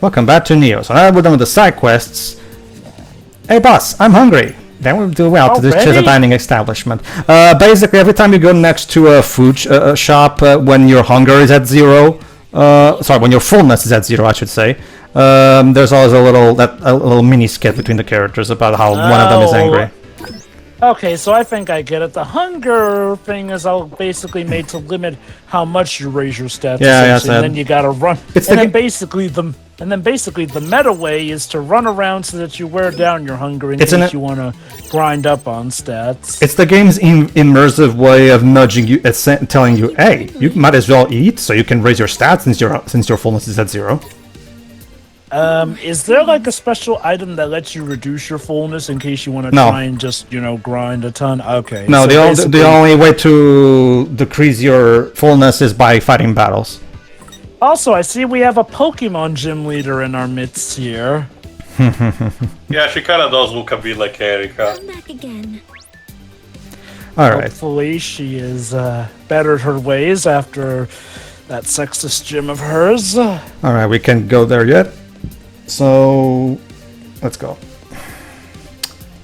Welcome back to Neo. So now we're done with the side quests. Hey boss, I'm hungry. Then we'll do well to this dining establishment. Basically, every time you go next to a food shop, when your hunger is at 0, when your fullness is at 0, I should say, there's always a little mini skit between the characters about how one of them is angry. Okay, so I think I get it. The hunger thing is all basically made to limit how much you raise your stats. Yeah, and then you gotta run. And then basically the meta way is to run around so that you wear down your hunger in case you want to grind up on stats. It's the game's immersive way of nudging you, telling you, hey, you might as well eat so you can raise your stats since your fullness is at 0. Is there like a special item that lets you reduce your fullness in case you want to try and just, grind a ton? Okay. No, so the only way to decrease your fullness is by fighting battles. Also, I see we have a Pokemon gym leader in our midst here. Yeah, she kind of does look a bit like Erika. I'm back again. Alright. Hopefully she is bettered her ways after that sexist gym of hers. Alright, we can't go there yet. So, let's go.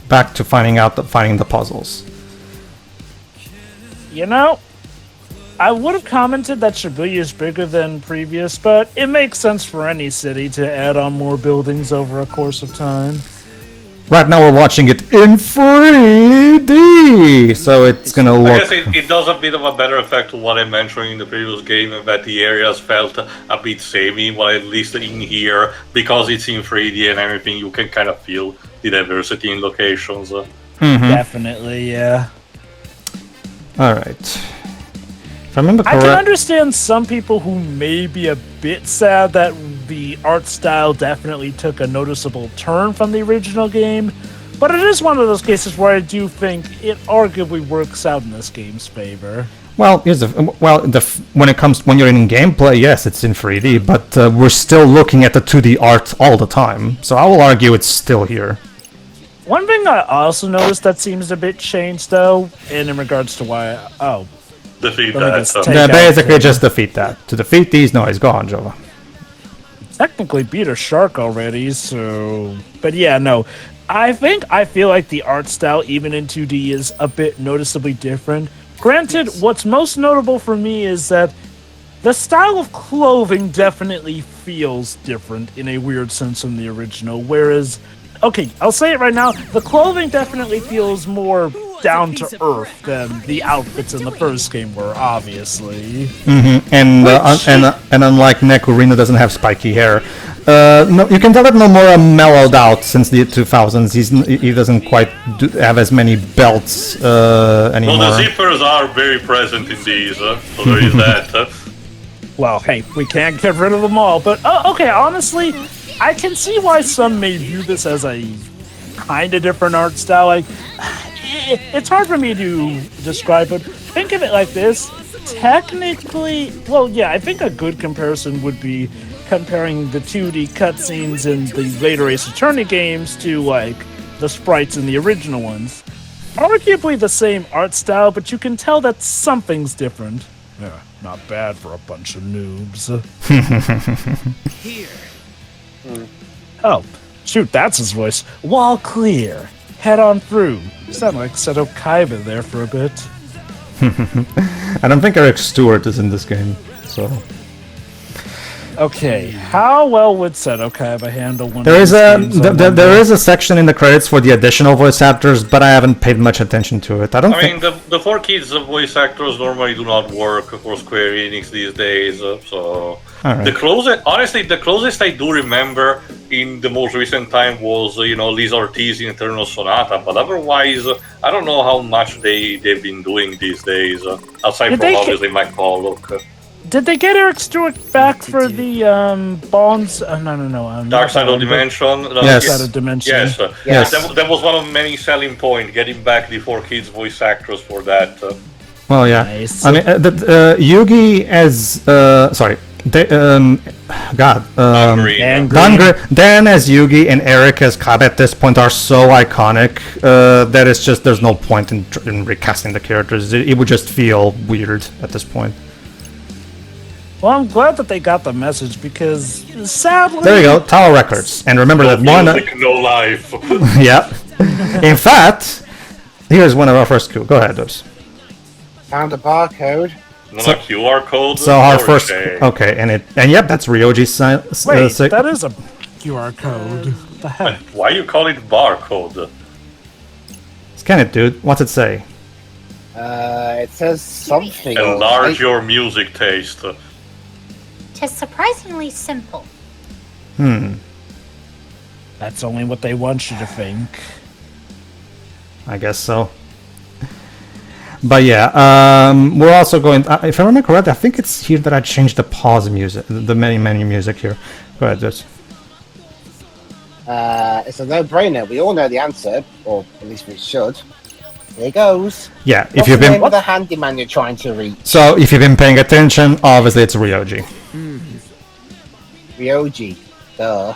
Back to finding the puzzles. I would have commented that Shibuya is bigger than previous, but it makes sense for any city to add on more buildings over a course of time. Right now we're watching it in 3D, so it's gonna look... I guess it does a bit of a better effect to what I mentioned in the previous game, that the areas felt a bit samey, well at least in here, because it's in 3D and everything, you can kind of feel the diversity in locations. Definitely, yeah. Alright. If I remember correct... I can understand some people who may be a bit sad that the art style definitely took a noticeable turn from the original game, but it is one of those cases where I do think it arguably works out in this game's favor. Well, when you're in gameplay, yes, it's in 3D, but we're still looking at the 2D art all the time, so I will argue it's still here. One thing I also noticed that seems a bit changed, though, and in regards to why... Defeat that. Yeah, basically just defeat that. To defeat these, no, he's gone, Jova. Technically beat a shark already, so... But yeah, no. I feel like the art style, even in 2D, is a bit noticeably different. Granted, what's most notable for me is that the style of clothing definitely feels different in a weird sense from the original, whereas... Okay, I'll say it right now, the clothing definitely feels more down to earth than the outfits in the first game were, obviously. And unlike Neku, Rino doesn't have spiky hair. No, you can tell that Nomura mellowed out since the 2000s. He doesn't quite have as many belts anymore. Well, the zippers are very present in these, so there is that. Well, hey, we can't get rid of them all, but okay, honestly, I can see why some may view this as a kind of different art style. Like, it's hard for me to describe it. Think of it like this. Technically, well, yeah, I think a good comparison would be comparing the 2D cutscenes in the later Ace Attorney games to, like, the sprites in the original ones. Arguably the same art style, but you can tell that something's different. Yeah, not bad for a bunch of noobs. Here. Oh, shoot, that's his voice. Wall clear. Head on through. Sound like Seto Kaiba there for a bit. I don't think Eric Stewart is in this game, so... Okay, how well would Seto Kaiba handle one there of is these a there is a section in the credits for the additional voice actors, but I haven't paid much attention to it. I mean, the 4Kids voice actors normally do not work for Square Enix these days, so... Right. The closest I do remember in the most recent time was, Liz Ortiz in Eternal Sonata, but otherwise, I don't know how much they've been doing these days, aside from obviously Mike Pollock. Did they get Eric Stewart back for the Bonds? No. Dark Side of Dimension? Yes. Dark Side of Dimension. Yes. That was one of many selling points, getting back the 4Kids voice actors for that. Well, yeah. Nice. I mean, Yugi as... Dan as Yugi and Eric as Kaiba at this point are so iconic that it's just there's no point in recasting the characters. It would just feel weird at this point. Well, I'm glad that they got the message because sadly. There you go, Tower Records. And remember that one. Music, no life. Yeah. In fact, here's one of our first coup. Go ahead, Dose. Found a barcode. Not a QR code. So our first. Okay, and yep, that's Ryoji's sign. Wait, that is a QR code. What the heck? Why you call it barcode? Scan it, dude. What's it say? It says something. Enlarge your music taste. Tis surprisingly simple. That's only what they want you to think. I guess so. But yeah, we're also going. If I remember correctly, I think it's here that I changed the pause music, the menu music here. Go ahead, just. It's a no-brainer. We all know the answer, or at least we should. Here goes. Yeah, What's if you've the been. name of the handyman you're trying to reach? So if you've been paying attention, obviously it's Ryoji. Ryoji. Duh.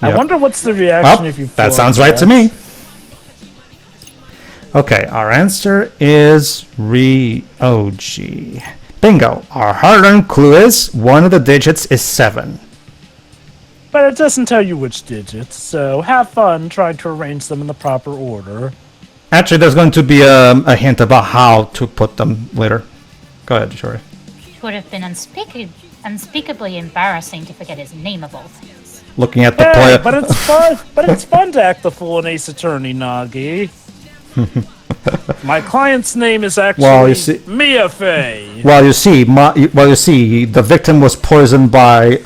I Yep. wonder what's the reaction if you. That sounds right to me. Okay, our answer is Ryoji. Bingo. Our hard-earned clue is one of the digits is 7. But it doesn't tell you which digits, so have fun trying to arrange them in the proper order. Actually, there's going to be a hint about how to put them later. Go ahead, Shori. It would have been unspeakably embarrassing to forget his name of all things. Looking at the Hey, player. but it's fun. But it's fun to act the fool in Ace Attorney, Nagi. My client's name is actually Well, you see- Mia Fey. Well, you see, the victim was poisoned by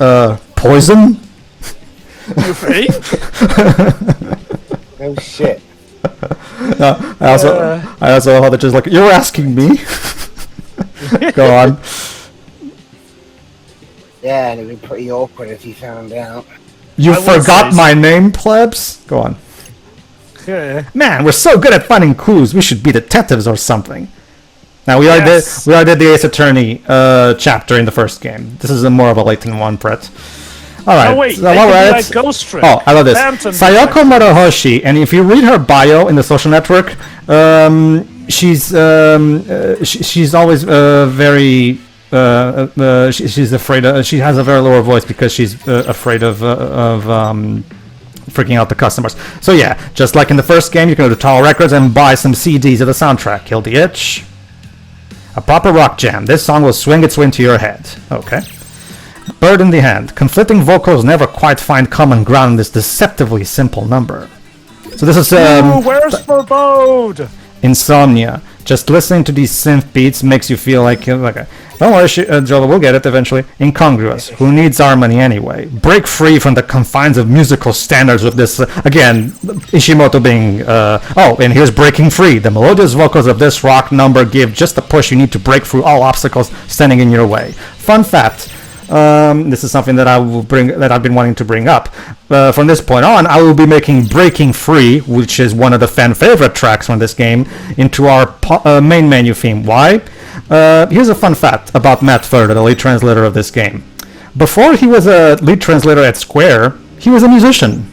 poison. Mia Fey? No shit. I also thought that just like you're asking me. Go on. Yeah, and it'd be pretty awkward if he found out. You I will forgot say my name, plebs. Go on. Okay. Man, we're so good at finding clues. We should be detectives or something. Now we already did the Ace Attorney chapter in the first game. This is more of a latent one, Brett. All right. Oh wait, so they while could we're be at like it- Ghost Trick. Oh, I love this. Phantom Sayoko Morohoshi, and if you read her bio in the social network, she's always very she's afraid of, she has a very lower voice because she's afraid of freaking out the customers. So yeah, just like in the first game, you can go to Tower Records and buy some CDs of the soundtrack. Kill the Itch. A proper rock jam. This song will swing its way into your head. Okay. Bird in the Hand. Conflicting vocals never quite find common ground in this deceptively simple number. So this is Ooh, where's Forebode? Insomnia. Just listening to these synth beats makes you feel like don't worry, Jolo, we'll get it eventually. Incongruous. Who needs our money anyway? Break free from the confines of musical standards with this. Again, Ishimoto being. And here's Breaking Free. The melodious vocals of this rock number give just the push you need to break through all obstacles standing in your way. Fun fact. This is something that I've been wanting to bring up. From this point on, I will be making Breaking Free, which is one of the fan favorite tracks from this game, into our main menu theme. Why? Here's a fun fact about Matt Furter, the lead translator of this game. Before he was a lead translator at Square, he was a musician.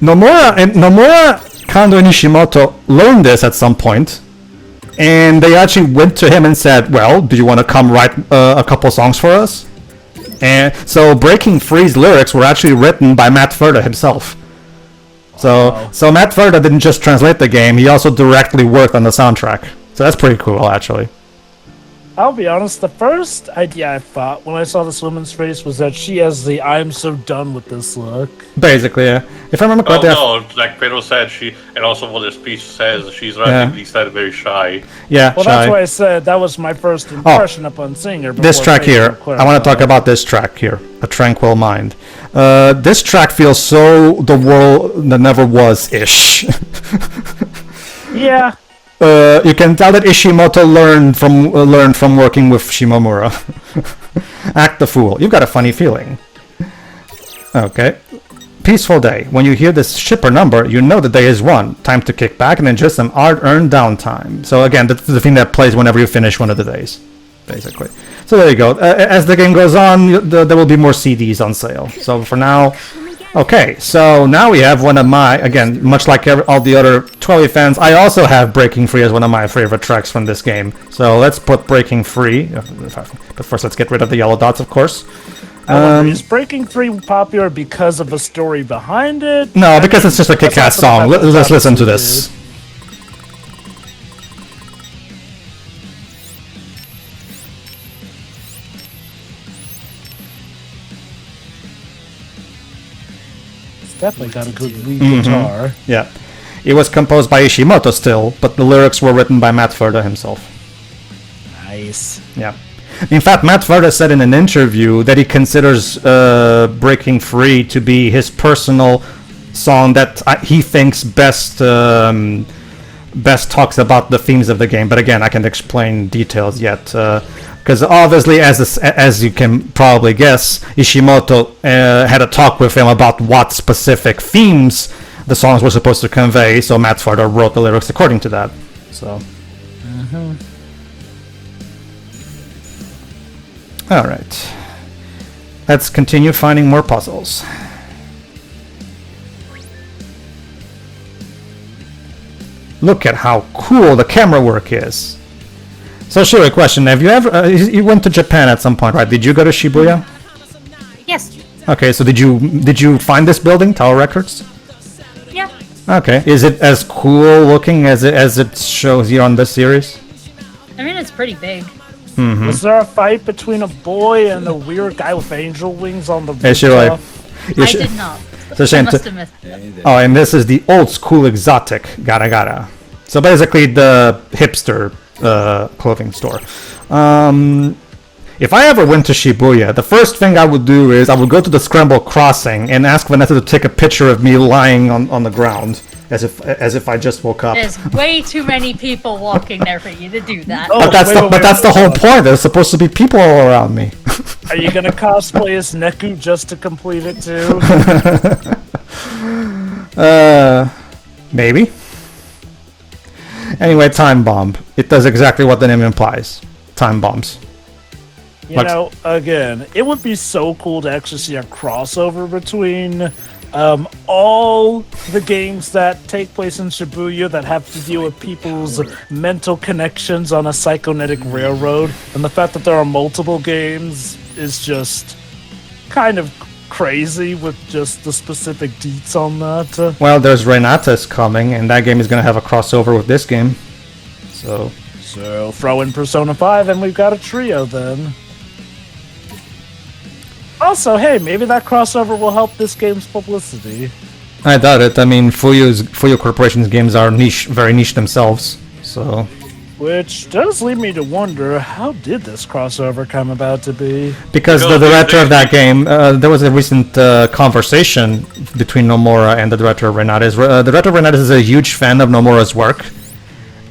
Nomura, Kando, and Ishimoto learned this at some point. And they actually went to him and said, well, do you want to come write a couple songs for us? And so Breaking Free's lyrics were actually written by Matt Furter himself. So Matt Furter didn't just translate the game, he also directly worked on the soundtrack. So that's pretty cool, actually. I'll be honest, the first idea I thought when I saw this woman's face was that she has the I'm so done with this look. Basically, yeah. If I remember correctly... like Pedro said, and also what the speech says, she's relatively said very shy. Yeah, well, shy. that's why I said that was my first impression upon seeing her. This track here, I want to talk about this track here, A Tranquil Mind. This track feels so the world that never was-ish. Yeah. You can tell that Ishimoto learned from working with Shimomura. Act the fool. You've got a funny feeling. Okay. Peaceful day. When you hear this shipper number, you know the day is won. Time to kick back and enjoy some hard-earned downtime. So again, that's the thing that plays whenever you finish one of the days, basically. So there you go. As the game goes on, there will be more CDs on sale. So for now, Okay, so now we have one of my, again, much like all the other 12 fans, I also have Breaking Free as one of my favorite tracks from this game. So let's put Breaking Free, but first let's get rid of the yellow dots, of course. Is Breaking Free popular because of the story behind it? No, because it's just a kick-ass song. Let's listen to this. Definitely got a good lead guitar. Yeah. It was composed by Ishimoto still, but the lyrics were written by Matt Ferda himself. Nice. Yeah. In fact, Matt Ferda said in an interview that he considers Breaking Free to be his personal song that he thinks best talks about the themes of the game. But again, I can't explain details yet. Because obviously, as you can probably guess, Ishimoto had a talk with him about what specific themes the songs were supposed to convey, so Matt Ferda wrote the lyrics according to that. So. Alright. Let's continue finding more puzzles. Look at how cool the camera work is. So, sure, a question. Have you ever... you went to Japan at some point, right? Did you go to Shibuya? Yes. Okay, so did you find this building, Tower Records? Yeah. Okay. Is it as cool looking as it shows here on this series? I mean, it's pretty big. Mm-hmm. Was there a fight between a boy and a weird guy with angel wings on the I did not. It's a shame I must have missed it. Oh, and this is the old school exotic gara gara. So basically the hipster clothing store. If I ever went to Shibuya, the first thing I would do is I would go to the Scramble Crossing and ask Vanessa to take a picture of me lying on the ground as if I just woke up. There's way too many people walking there for you to do that. Oh, But that's the whole point. There's supposed to be people all around me. Are you gonna cosplay as Neku just to complete it too? Maybe. Anyway, Time Bomb. It does exactly what the name implies. Time bombs. You know, again, it would be so cool to actually see a crossover between all the games that take place in Shibuya that have to deal with people's mental connections on a psychonetic railroad, and the fact that there are multiple games is just kind of crazy with just the specific deets on that. Well, there's Renata's coming, and that game is going to have a crossover with this game. So throw in Persona 5 and we've got a trio then. Also, hey, maybe that crossover will help this game's publicity. I doubt it. I mean, Fuyo Corporation's games are niche, very niche themselves. So, which does lead me to wonder, how did this crossover come about to be? Because the director of that game, there was a recent conversation between Nomura and the director of Renatas. The director of Renatas is a huge fan of Nomura's work.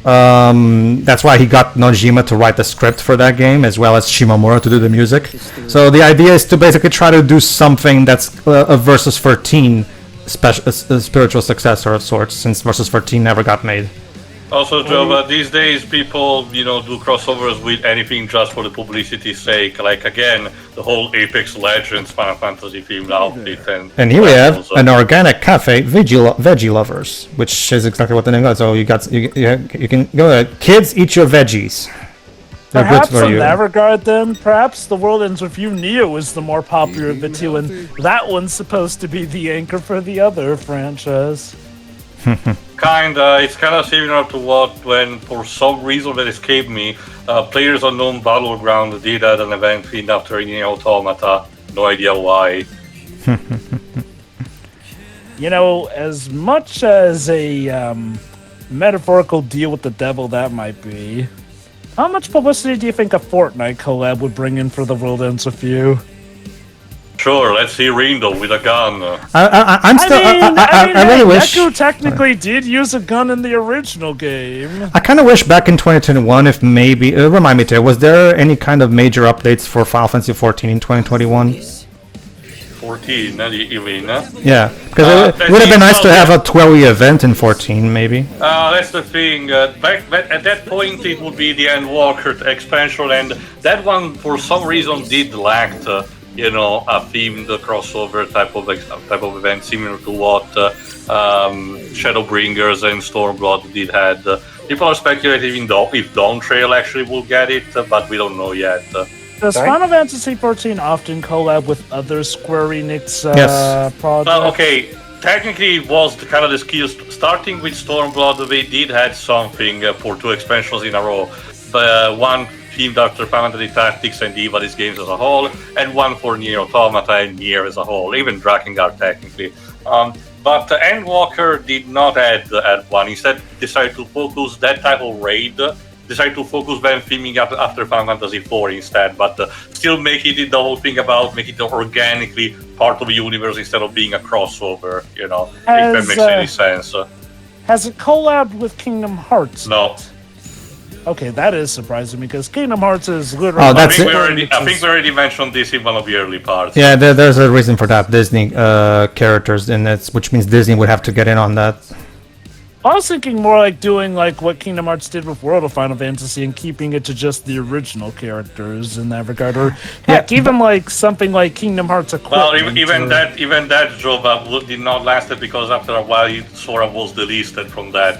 That's why he got Nojima to write the script for that game, as well as Shimomura to do the music. So the idea is to basically try to do something that's a Versus 13 spiritual successor of sorts, since Versus 13 never got made. Also, Joe, these days people, do crossovers with anything just for the publicity's sake. Like, again, the whole Apex Legends Final Fantasy themed outfit. And here we have an organic cafe, veggie lovers, which is exactly what the name is. So you can go ahead. Kids, eat your veggies. They're perhaps good for in you. that regard, then, perhaps The World Ends With You Neo is the more popular of the two, and that one's supposed to be the anchor for the other franchise. It's kind of similar to when, for some reason that escaped me, Players Unknown Battleground did at an event themed after Nier Automata. No idea why. As much as a metaphorical deal with the devil that might be, how much publicity do you think a Fortnite collab would bring in for The World Ends With You? Sure, let's see Rindo with a gun. I really wish. Neku technically did use a gun in the original game. I kind of wish back in 2021, if maybe remind me, was there any kind of major updates for Final Fantasy 14 in 2021? 14, you mean? Yeah, because it would have been nice to have a 12-year event in 14, maybe. That's the thing. At that point, it would be the Endwalker expansion, and that one, for some reason, did lack a themed crossover type of event, similar to what Shadowbringers and Stormblood did had. People are speculating if Dawn Trail actually will get it, but we don't know yet. Does Final Fantasy XIV often collab with other Square Enix projects? Well, okay, technically it was kind of the skills. Starting with Stormblood, they did had something for 2 expansions in a row. One themed after Final Fantasy Tactics and the Ivalice games as a whole, and one for Nier Automata and Nier as a whole, even Drakengard technically. But Endwalker did not add one. Instead, decided to focus that type of raid. Decided to focus them theming after Final Fantasy IV instead, but still make it the whole thing about make it organically part of the universe instead of being a crossover. If that makes any sense. Has it collabed with Kingdom Hearts? No. Okay, that is surprising because Kingdom Hearts is literally. I think we already mentioned this in one of the early parts. Yeah, there's a reason for that. Disney characters in it, which means Disney would have to get in on that. I was thinking more like doing like what Kingdom Hearts did with World of Final Fantasy and keeping it to just the original characters in that regard, or heck, even like something like Kingdom Hearts equipment. Well, even that job did not last it because after a while it sort of was delisted from that.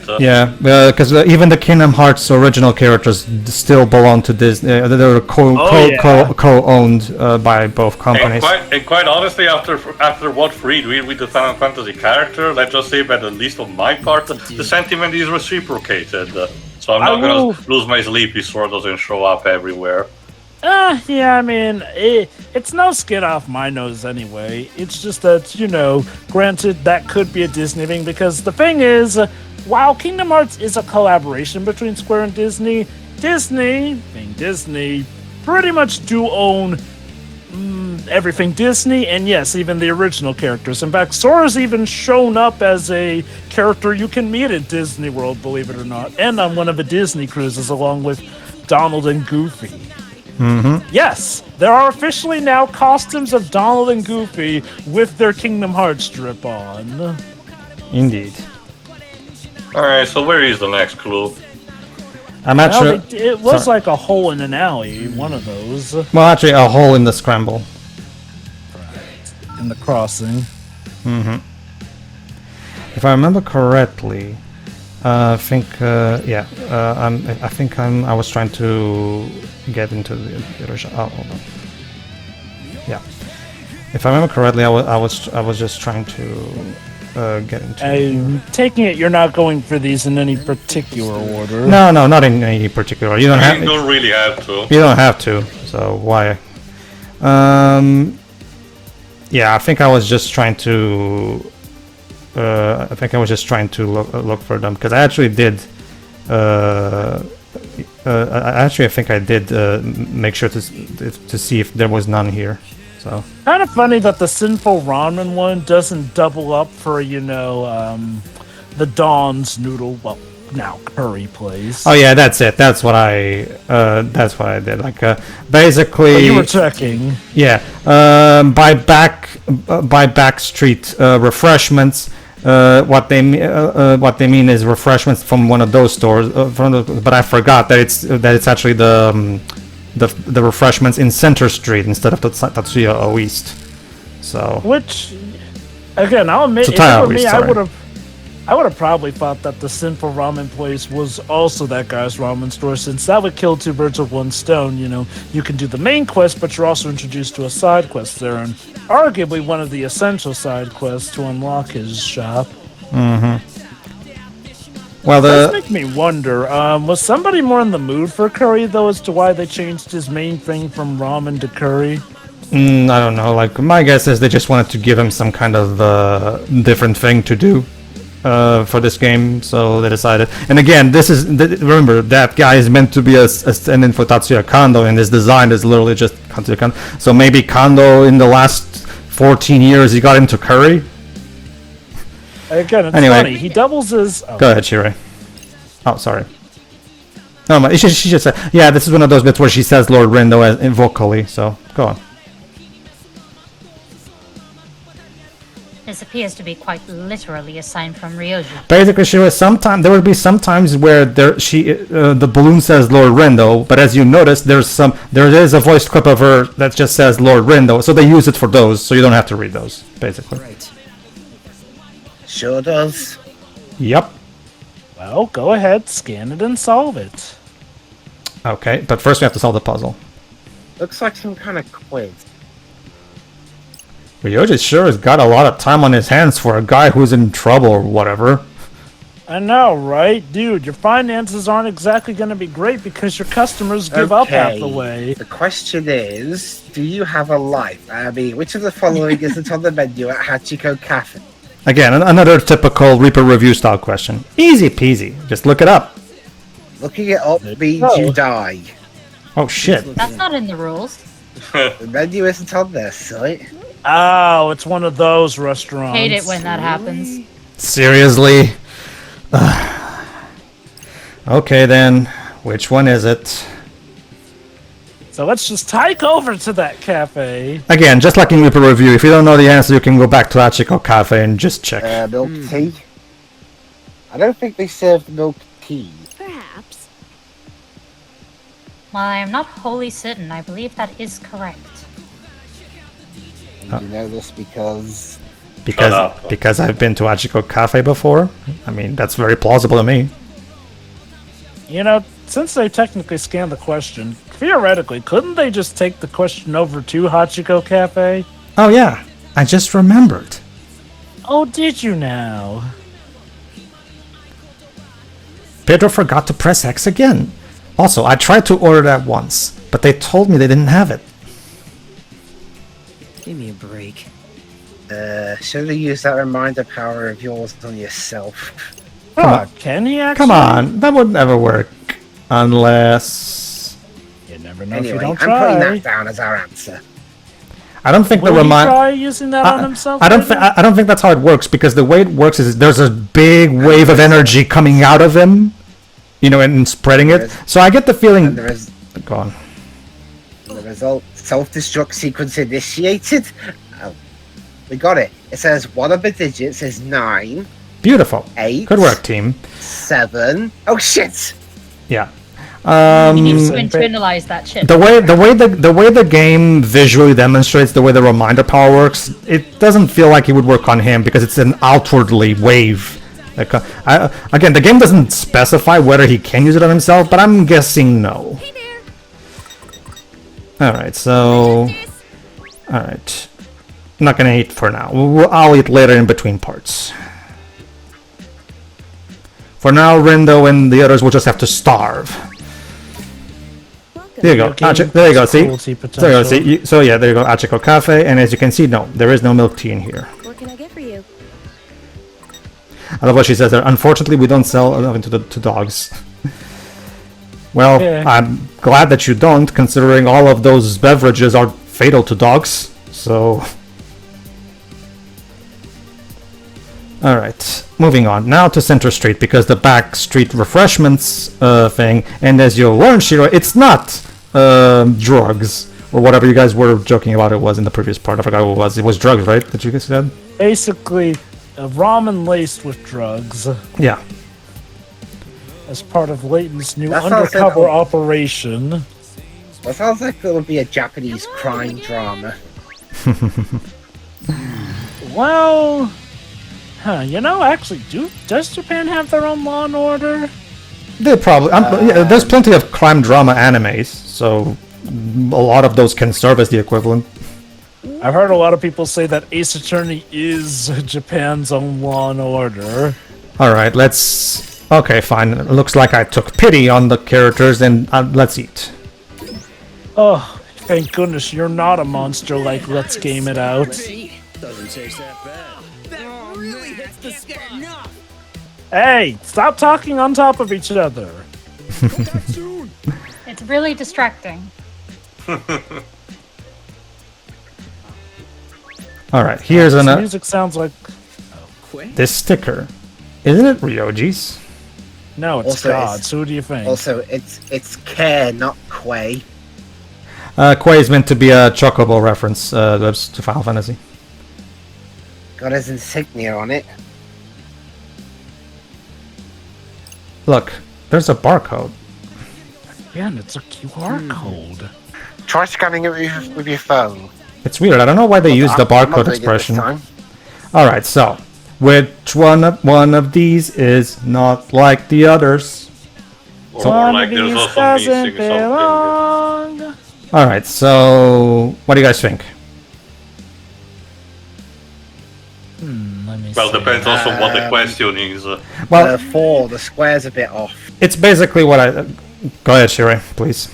Because even the Kingdom Hearts original characters still belong to Disney. They were co-owned by both companies. And quite honestly, after what Freed did with the Final Fantasy character, let's just say that at least on my part, the sentiment is reciprocated, so I'm not going to lose my sleep if Sora doesn't show up everywhere. Yeah, I mean, it's no skin off my nose anyway. It's just that, granted, that could be a Disney thing, because the thing is, while Kingdom Hearts is a collaboration between Square and Disney, Disney pretty much do own everything Disney, and yes, even the original characters. In fact, Sora's even shown up as a character you can meet at Disney World, believe it or not, and on one of the Disney cruises along with Donald and Goofy. Mm-hmm. Yes, there are officially now costumes of Donald and Goofy with their Kingdom Hearts strip on. Indeed. Alright, so where is the next clue? I'm not sure. It was like a hole in an alley, one of those. Well, actually, a hole in the scramble. Right. In the crossing. Mm-hmm. If I remember correctly, I was trying to get into the other shot. Oh, hold on. Yeah. If I remember correctly, I was just trying to get into. I'm taking it you're not going for these in any particular order. No, not in any particular. You don't really have to. You don't have to. So why? Yeah, I think I was just trying to. Look for them because I actually did. I think I did make sure to see if there was none here. So kind of funny that the Sinful Ramen one doesn't double up for the Dawn's noodle. Well, now curry place. Oh yeah, that's it. That's what I did. Like basically. Oh, you were checking. Yeah. By back street refreshments. What they mean is refreshments from one of those stores. But I forgot that it's actually the refreshments in Center Street instead of Tatsuya East. So which, again, I'll admit, if it were me, I would have probably thought that the Sinful Ramen place was also that guy's ramen store, since that would kill two birds with one stone. You can do the main quest, but you're also introduced to a side quest there, and arguably one of the essential side quests to unlock his shop. Mm-hmm. Well, does make me wonder, was somebody more in the mood for curry, though, as to why they changed his main thing from ramen to curry? I don't know. Like, my guess is they just wanted to give him some kind of different thing to do for this game, so they decided. And again, remember, that guy is meant to be a stand-in for Tatsuya Kondo, and his design is literally just Tatsuya Kondo. So maybe Kondo, in the last 14 years, he got into curry? Again, it's funny. He doubles his... Oh. Go ahead, Shirei. Oh, sorry. No, she just said... Yeah, this is one of those bits where she says Lord Rindo vocally, so go on. This appears to be quite literally a sign from Ryoji. Basically, there would be some times where the balloon says Lord Rindo, but as you notice, there is a voiced clip of her that just says Lord Rindo, so they use it for those, so you don't have to read those, basically. Right. Sure does. Yep. Well, go ahead, scan it and solve it. Okay, but first we have to solve the puzzle. Looks like some kind of quiz. Ryoji sure has got a lot of time on his hands for a guy who's in trouble or whatever. I know, right? Dude, your finances aren't exactly going to be great because your customers give up half the way. The question is, do you have a life? I mean, which of the following isn't on the menu at Hachiko Cafe? Again, another typical Reaper review style question. Easy peasy. Just look it up. Looking it up means you die. Oh shit. That's not in the rules. The menu isn't on this site. Oh, it's one of those restaurants. Hate it when that happens. Seriously? Okay then, which one is it? So let's just hike over to that cafe. Again, just like in Reaper Review, if you don't know the answer, you can go back to Hachiko Cafe and just check. Milk tea? I don't think they served milk tea. Perhaps. While I am not wholly certain, I believe that is correct. And you know this because... Because I've been to Hachiko Cafe before. I mean, that's very plausible to me. You know, since they technically scanned the question, theoretically, couldn't they just take the question over to Hachiko Cafe? Oh yeah, I just remembered. Oh, did you now? Pedro forgot to press X again. Also, I tried to order that once, but they told me they didn't have it. Give me a break. Should have used that reminder power of yours on yourself. Can he actually? Come on, that would never work. Unless... You never know if you Anyway, don't I'm try. putting that down as our answer. I don't think Will the he reminder... try using that on himself? I don't Pedro? think I don't think that's how it works, because the way it works is there's a big wave of energy coming out of him, you know, and spreading it. So I get the feeling. And Go on. the result, self-destruct sequence initiated. Oh, we got it. It says one of the digits is 9, Beautiful. 8. Good work, team. 7. Oh shit! Yeah. You need to internalize that shit. The way the game visually demonstrates the way the reminder power works, it doesn't feel like it would work on him because it's an outwardly wave. Like, again, the game doesn't specify whether he can use it on himself, but I'm guessing no. Hey there. Alright, so... Alright. I'm not gonna eat for now. I'll eat later in between parts. For now, Rindo and the others will just have to starve. Welcome. There you go. There you go, see? Cruelty There you go, potential. see? So yeah, there you go, Hachiko Cafe, and as you can see, no, there is no milk tea in here. What can I get for you? I love what she says there. Unfortunately, we don't sell anything to dogs. Well, Yeah. I'm glad that you don't, considering all of those beverages are fatal to dogs, so... Alright, moving on. Now to Center Street, because the back street refreshments thing, and as you'll learn, Shiro, it's not drugs, or whatever you guys were joking about it was in the previous part. I forgot what it was. It was drugs, right, that you guys said? Basically, ramen laced with drugs Yeah. as part of Layton's new That sounds undercover like- operation. That sounds like it would be a Japanese crime drama. Well, you know, actually, does Japan have their own Law and Order? They probably... yeah, there's plenty of crime drama animes, so a lot of those can serve as the equivalent. I've heard a lot of people say that Ace Attorney is Japan's own Law and Order. Alright, let's... Okay, fine. It looks like I took pity on the characters, and let's eat. Oh, thank goodness you're not a monster like Let's Game It Out. Doesn't taste that bad. That really hits the spot. Hey, stop talking on top of each other. It's really distracting. Alright, here's This an... music sounds like... this sticker. Isn't it Ryoji's? No, it's Also, God's. Who do you think? Also, it's Care, not Quay. Quay is meant to be a Chocobo reference to Final Fantasy. Got his insignia on it. Look, there's a barcode. Again, it's a QR code. Try scanning it with your phone. It's weird. I don't know why they use the I'm not barcode doing it this expression. time. All right, so which one of these is not like the others? Or like there's also missing something. belong. All right, so what do you guys think? Let me Well, see. depends also on what the question is. Well, 4, the square's a bit off. it's basically what I. Go ahead, Shiri, please.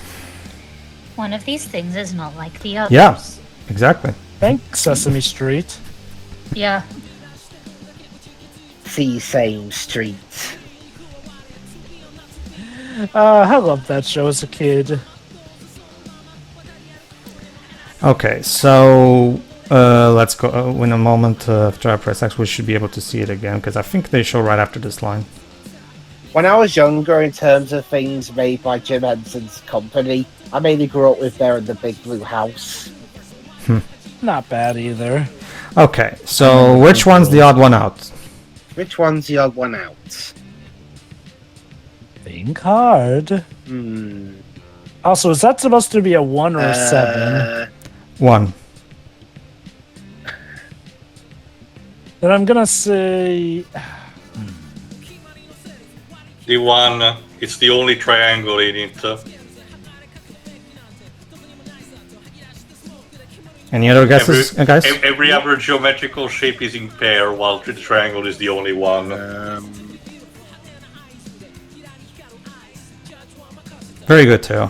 One of these things is not like the others. Yeah, exactly. Thanks, Sesame Street. Yeah. See same street. I loved that show as a kid. Okay, so let's go. In a moment after I press X, we should be able to see it again because I think they show right after this line. When I was younger, in terms of things made by Jim Henson's company, I mainly grew up with Bear in the Big Blue House. Not bad either. Okay, so which one's the odd one out? Which one's the odd one out? Think hard. Also, is that supposed to be a 1 or a 7? 1. Then I'm gonna say... The one, it's the only triangle in it. Any other guesses, guys? Every other geometrical shape is in pair, while the triangle is the only one. Very good, too.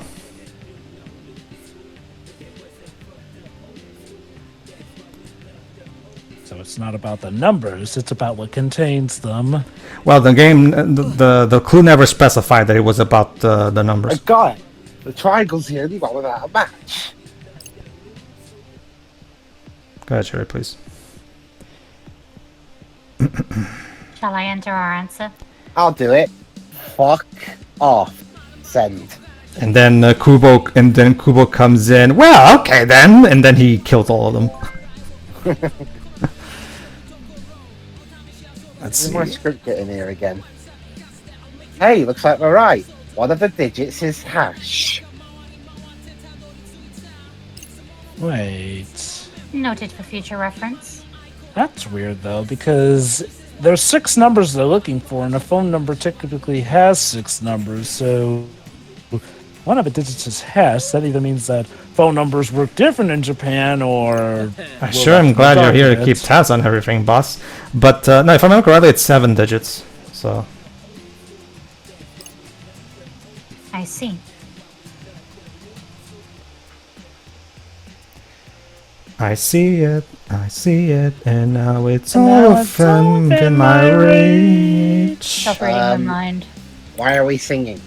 So it's not about the numbers, it's about what contains them. Well, the game, the clue never specified that it was about the I numbers. got it. The triangle's the only one without a match. Go ahead, Sherry, please. Shall I enter our answer? I'll do it. Fuck off. Send. And then Kubo comes in. Well, okay then, and then he kills all of them. Let's There's my see. script getting here again. Hey, looks like we're right. One of the digits is hash. Wait. Noted for future reference. That's weird though, because there's 6 numbers they're looking for, and a phone number typically has 6 numbers, so one of the digits is hash. That either means that phone numbers work different in Japan, or... I sure am glad you're here to keep tabs on everything, boss. But no, if I remember correctly, it's 7 digits. So I see. I see it, and now it's all within my reach. Stop reading my mind. Why are we singing?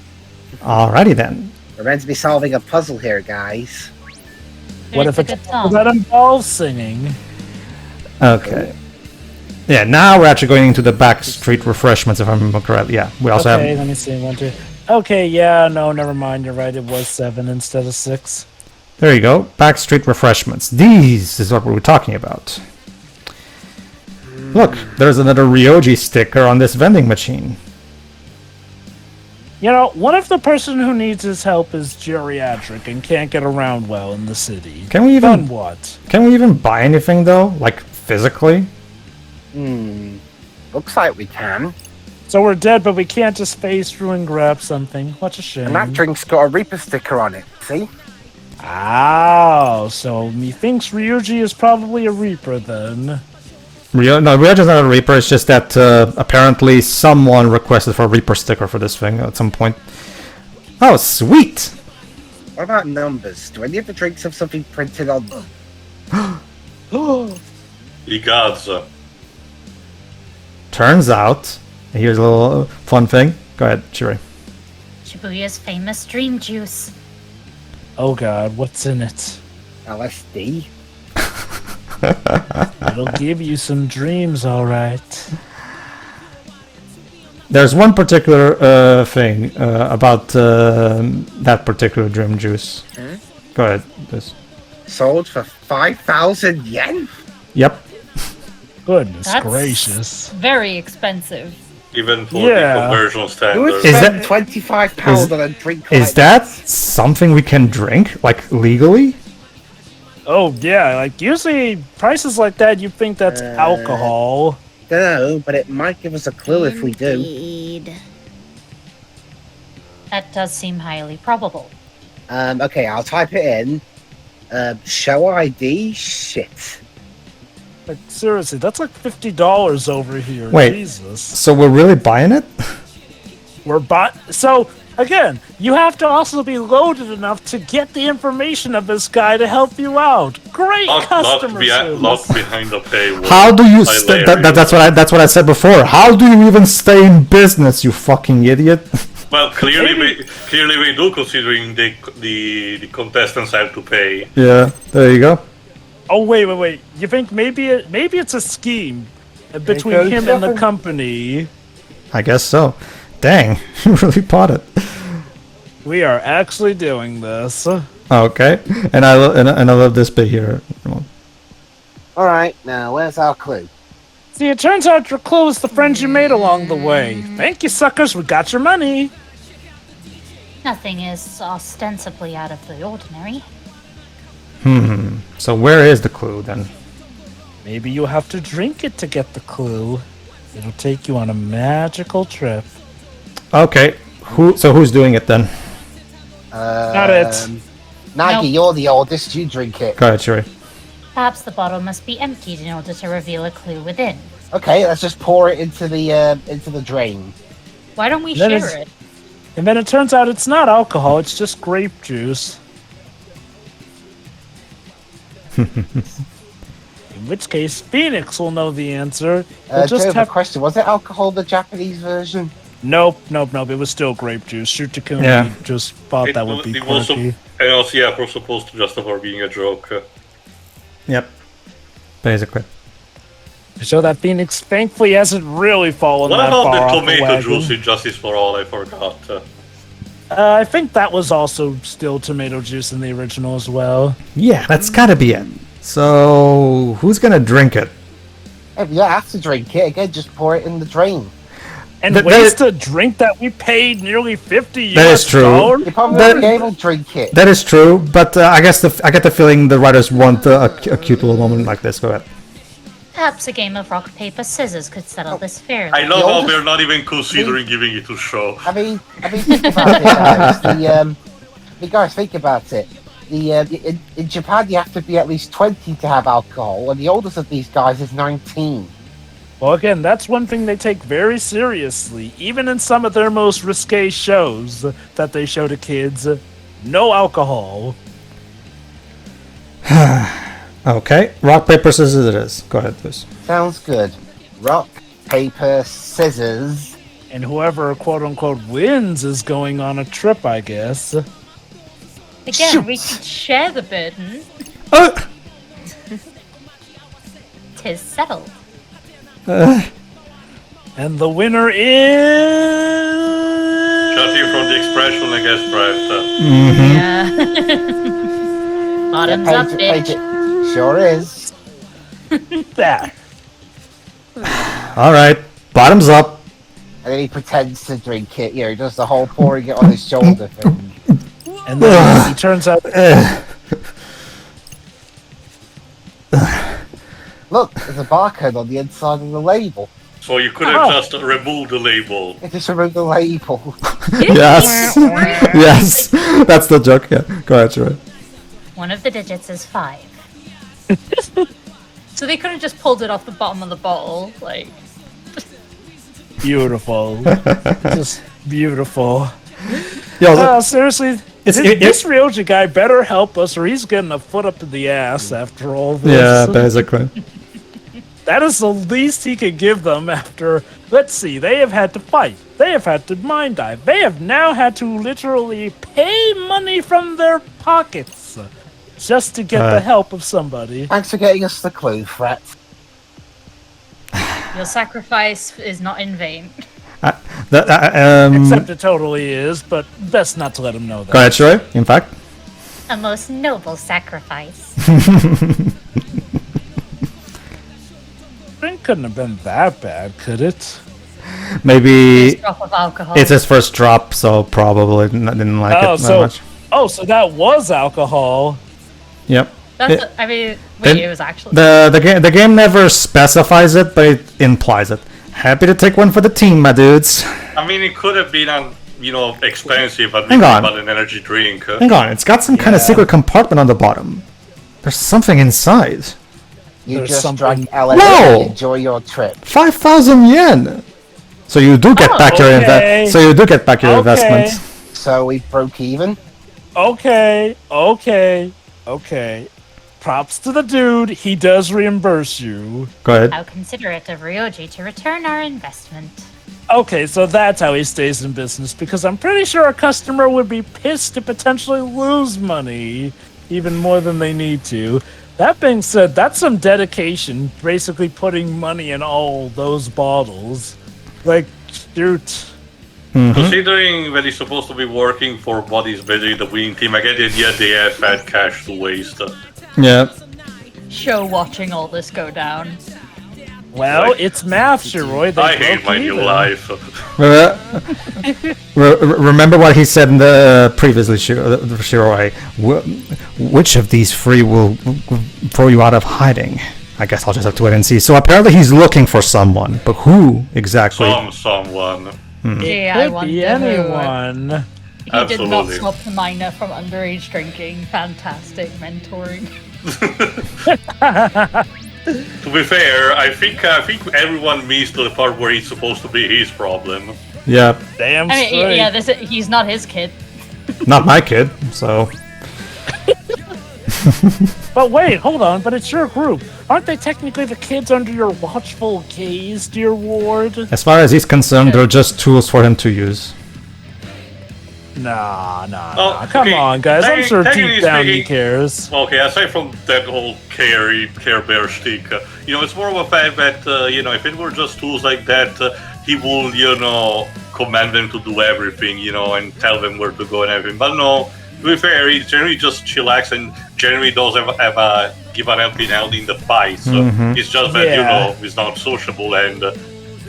Alrighty then. We're meant to be solving a puzzle here, guys. What It's if a it's good song. that involves singing? Okay. Yeah, now we're actually going into the back street refreshments, if I remember correctly. Yeah, we also Okay, have. let me see. 1, 2. Okay, yeah, no, never mind. You're right. It was 7 instead of 6. There you go. Back street refreshments. These is what we were talking about. Look, there's another Ryoji sticker on this vending machine. You know, what if the person who needs his help is geriatric and can't get around well in the city? Can we Then even what? Can we even buy anything though? Like physically? Looks like we can. So we're dead, but we can't just phase through and grab something. What a shame. And that drink's got a Reaper sticker on it. See? Oh, so methinks Ryoji is probably a Reaper then. Ryoji's not a Reaper. It's just that apparently someone requested for a Reaper sticker for this thing at some point. Oh, sweet! What about numbers? Do any of the drinks have something printed on them? He got Turns out, here's a little fun thing. Go ahead, Shiri. Shibuya's famous dream juice. Oh god, what's in it? LSD? It'll give you some dreams, alright. There's one particular thing about that particular dream juice. Go ahead. This. Sold for 5,000 yen? Yep. Goodness That's gracious. very expensive. Even for Yeah. the conversion Who would standard. Is spend that- £25 on a drink like Is that something we can drink, like legally? Oh yeah, like usually prices like that you think that's alcohol. Don't know, but it might give us a clue if we do. Indeed. That does seem highly probable. Okay, I'll type it in. Show ID? Shit. Like seriously, that's like $50 over here. Wait. Jesus. So we're really buying it? So again, you have to also be loaded enough to get the information of this guy to help you out. Great customer service. Not behind the paywall. How do you? Hilarious. That's what I said before. How do you even stay in business, you fucking idiot? Well, clearly we do, considering the contestants have to pay. Yeah, there you go. Oh wait. You think maybe it's a scheme between goes him and the nothing. company? I guess so. Dang, you really bought it. We are actually doing this. Okay, and I love this bit here. Alright, now where's our clue? See, it turns out your clue is the friends you made along the way. Thank you, suckers. We got your money. Nothing is ostensibly out of the ordinary. So where is the clue then? Maybe you'll have to drink it to get the clue. It'll take you on a magical trip. Okay, who's doing it then? Not it. Nagi, Nope. you're the oldest, you drink it. Go ahead, Shuri. Perhaps the bottle must be emptied in order to reveal a clue within. Okay, let's just pour it into the drain. Why don't we That share is- it? And then it turns out it's not alcohol, it's just grape juice. In which case, Phoenix will know the answer. We'll Joe, just a have... question. Was it alcohol, the Japanese version? Nope. It was still grape juice. Shoot-Takumi Yeah. just thought that would be it was quirky. and also, yeah, we're supposed to justify being a joke. Yep. Basically. To show that Phoenix thankfully hasn't really fallen What that about far the off tomato wagon. juice in Justice for All? I forgot. I think that was also still tomato juice in the original as well. Yeah, that's gotta be it. So who's gonna drink it? Hey, you don't have to drink it. Again, just pour it in the drain. And That- waste a drink that we paid nearly 50 That is US true. dollars? You probably That- won't be able to drink it. That is true, but I guess I get the feeling the writers want a cute little moment like this. Go ahead. Perhaps a game of rock, paper, scissors could settle this fairly. I love The how oldest- we're not even considering giving it to show. I mean, think about it, guys. Guys, think about it. In Japan, you have to be at least 20 to have alcohol, and the oldest of these guys is 19. Well, again, that's one thing they take very seriously, even in some of their most risque shows that they show to kids. No alcohol. Okay, rock paper scissors it is. Go ahead, please. Sounds good. Rock, paper, scissors. And whoever quote-unquote wins is going on a trip, I guess. Again, we could share the burden. Oh! 'Tis settled. And the winner is... Judging from the expression, I guess, right? Yeah. Bottoms up, bitch. Sure is. That. Alright, bottoms up. And then he pretends to drink it. You know, he does the whole pouring it on his shoulder thing. And then he turns out... Look, there's a barcode on the inside of the label. So you could have just removed the label. It just removed the label. Yes. Yes. That's the joke, yeah. Go ahead, Shuri. One of the digits is 5. So they could have just pulled it off the bottom of the bottle, like... Beautiful. Just beautiful. Yo, Seriously, this Ryoji guy better help us or he's getting a foot up in the ass after all this. yeah, basically. That is the least he could give them after, let's see, they have had to fight. They have had to mind dive. They have now had to literally pay money from their pockets just to get the help of somebody. Thanks for getting us the clue, Fret. Your sacrifice is not in vain. Except it totally is, but best not to let him know that. Go ahead, Shuri, in fact. A most noble sacrifice. drink couldn't have been that bad, could it? Maybe First drop of alcohol. it's his first drop, so probably didn't like it that much. So that was alcohol. Yep. It was actually The game never specifies it, but it implies it. Happy to take one for the team, my dudes. I mean, it could have been expensive, but Hang on. about an energy drink. Hang on, it's got some kind of secret compartment on the bottom. There's something inside. You There's just something- drank LSD. No! Enjoy your trip. 5,000 yen. So you do get back your okay. investment. So we broke even. Okay. Props to the dude. He does reimburse you. Go ahead. how considerate of Ryoji to return our investment. Okay, so that's how he stays in business, because I'm pretty sure a customer would be pissed to potentially lose money, even more than they need to. That being said, that's some dedication, basically putting money in all those bottles. Like, shoot. Considering that he's supposed to be working for what is basically the winning team, I get it, yet they have had cash to waste. Yeah. Show watching all this go down. Well, it's math, Shiroi. I hate my new life. Remember what he said in the previously, Shiroi. Which of these three will throw you out of hiding? I guess I'll just have to wait and see. So apparently he's looking for someone, but who exactly? Someone. Gee, It I could wonder be who. Absolutely. He did not stop the miner from underage drinking. Fantastic mentoring. To be fair, I think everyone missed the part where he's supposed to be his problem. Yeah, Damn I mean, straight. yeah, he's not his kid. not my kid. So But wait, hold on. But it's your group. Aren't they technically the kids under your watchful gaze, dear Ward? as far as he's concerned, they're just tools for him to use. Nah. Oh, Come okay, on, guys. I'm sure technically deep down he speaking- cares. Okay, aside from that whole Care Bear shtick, it's more of a fact that, if it were just tools like that, he would, command them to do everything, and tell them where to go and everything. But no, to be fair, he generally just chillax and generally does have a give an helping out in the fight. So it's just that, Yeah. he's not sociable, and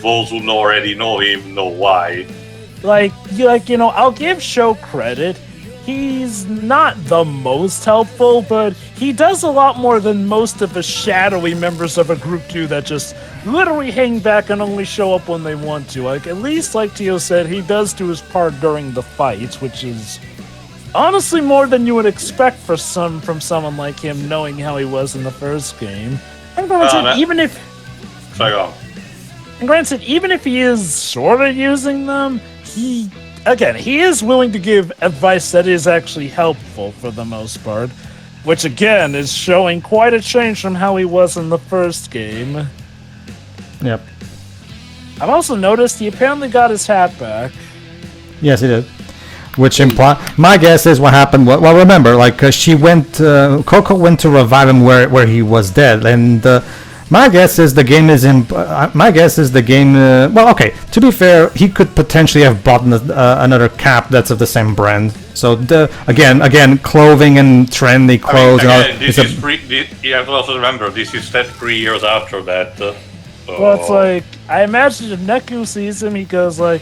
those who already know him know why. I'll give Sho credit. He's not the most helpful, but he does a lot more than most of the shadowy members of a group do that just literally hang back and only show up when they want to. Like, at least, like Tio said, he does do his part during the fights, which is honestly more than you would expect from someone like him, knowing how he was in the first game. And granted, even if he is sort of using them, he is willing to give advice that is actually helpful for the most part, which again is showing quite a change from how he was in the first game. Yep. I've also noticed he apparently got his hat back. Yes, he did. Which my guess is what happened. Well, remember, Coco went to revive him where he was dead, and my guess is the game is in. My guess is the game. Well, okay. To be fair, he could potentially have bought another cap that's of the same brand. So again, clothing and trendy clothes. You have to also remember this is set 3 years after that. Well, it's like, I imagine if Neku sees him, he goes like,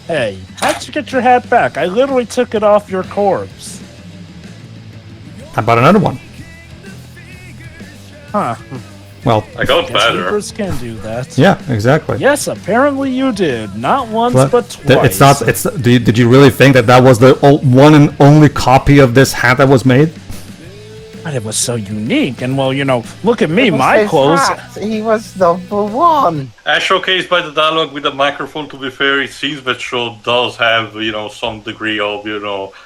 "Hey, how'd you get your hat back? I literally took it off your corpse." I bought another one. Huh. Well, I got better. Reapers can do that. Yeah, exactly. Yes, apparently you did. Not once, but twice. It's not. Did you really think that was the one and only copy of this hat that was made? But it was so unique, and well, look at me, It was my his clothes. hat. He was number one. As showcased by the dialogue with the microphone, to be fair, it seems that show does have, some degree of,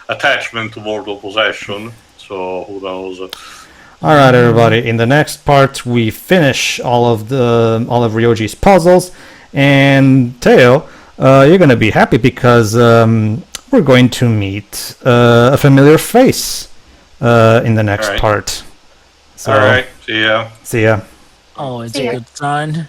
attachment to mortal possession. So, who knows? All right, everybody. In the next part, we finish all of Ryoji's puzzles, and Teo, you're gonna be happy because we're going to meet a familiar face in the next part. So, all right, see ya. See ya. Oh, it's a good sign.